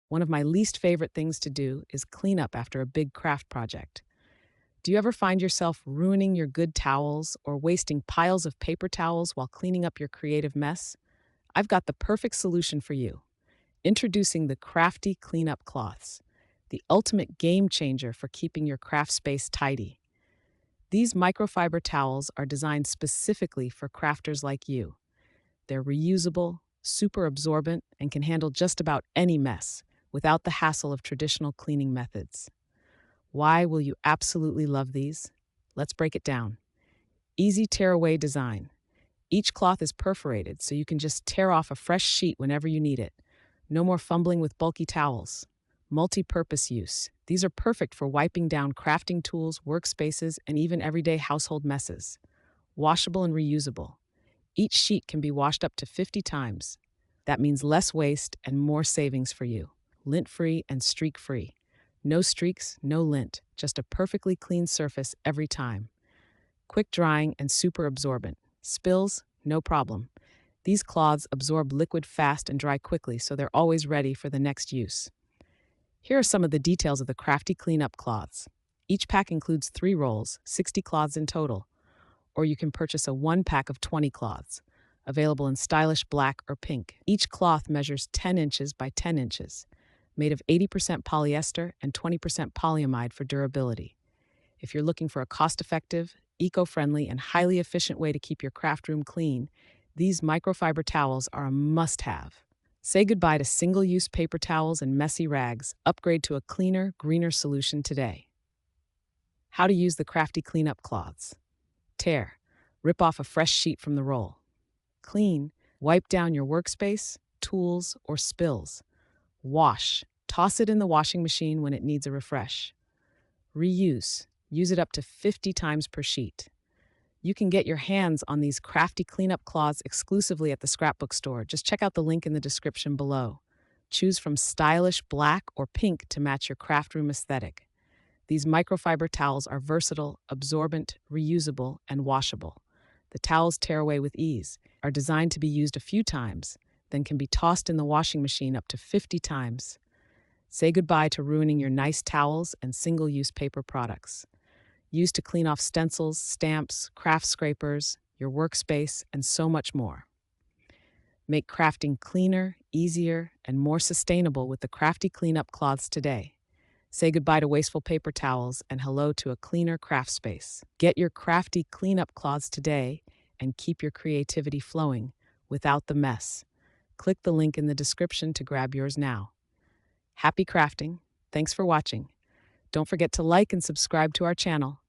One of my least favorite things to do is clean up after a big craft project. Do you ever find yourself ruining your good towels or wasting piles of paper towels while cleaning up your creative mess? I've got the perfect solution for you. Introducing the Crafty Cleanup Cloths, the ultimate game changer for keeping your craft space tidy. These microfiber towels are designed specifically for crafters like you. They're reusable, super absorbent, and can handle just about any mess without the hassle of traditional cleaning methods. Why will you absolutely love these? Let's break it down. Easy tear-away design. Each cloth is perforated, so you can just tear off a fresh sheet whenever you need it. No more fumbling with bulky towels. Multi-purpose use. These are perfect for wiping down crafting tools, workspaces, and even everyday household messes. Washable and reusable. Each sheet can be washed up to 50 times. That means less waste and more savings for you. Lint-free and streak-free. No streaks, no lint, just a perfectly clean surface every time. Quick drying and super absorbent. Spills, no problem. These cloths absorb liquid fast and dry quickly, so they're always ready for the next use. Here are some of the details of the Crafty Cleanup Cloths. Each pack includes 3 rolls, 60 cloths in total, or you can purchase a 1 pack of 20 cloths, available in stylish black or pink. Each cloth measures 10 inches by 10 inches, made of 80% polyester and 20% polyamide for durability. If you're looking for a cost-effective, eco-friendly, and highly efficient way to keep your craft room clean, these microfiber towels are a must-have. Say goodbye to single-use paper towels and messy rags. Upgrade to a cleaner, greener solution today. How to use the Crafty Cleanup Cloths. Tear. Rip off a fresh sheet from the roll. Clean. Wipe down your workspace, tools, or spills. Wash. Toss it in the washing machine when it needs a refresh. Reuse. Use it up to 50 times per sheet. You can get your hands on these Crafty Cleanup Cloths exclusively at the scrapbook store. Just check out the link in the description below. Choose from stylish black or pink to match your craft room aesthetic. These microfiber towels are versatile, absorbent, reusable, and washable. The towels tear away with ease, are designed to be used a few times, then can be tossed in the washing machine up to 50 times. Say goodbye to ruining your nice towels and single-use paper products. Used to clean off stencils, stamps, craft scrapers, your workspace, and so much more. Make crafting cleaner, easier, and more sustainable with the Crafty Cleanup Cloths today. Say goodbye to wasteful paper towels and hello to a cleaner craft space. Get your Crafty Cleanup Cloths today and keep your creativity flowing without the mess. Click the link in the description to grab yours now. Happy crafting. Thanks for watching. Don't forget to like and subscribe to our channel.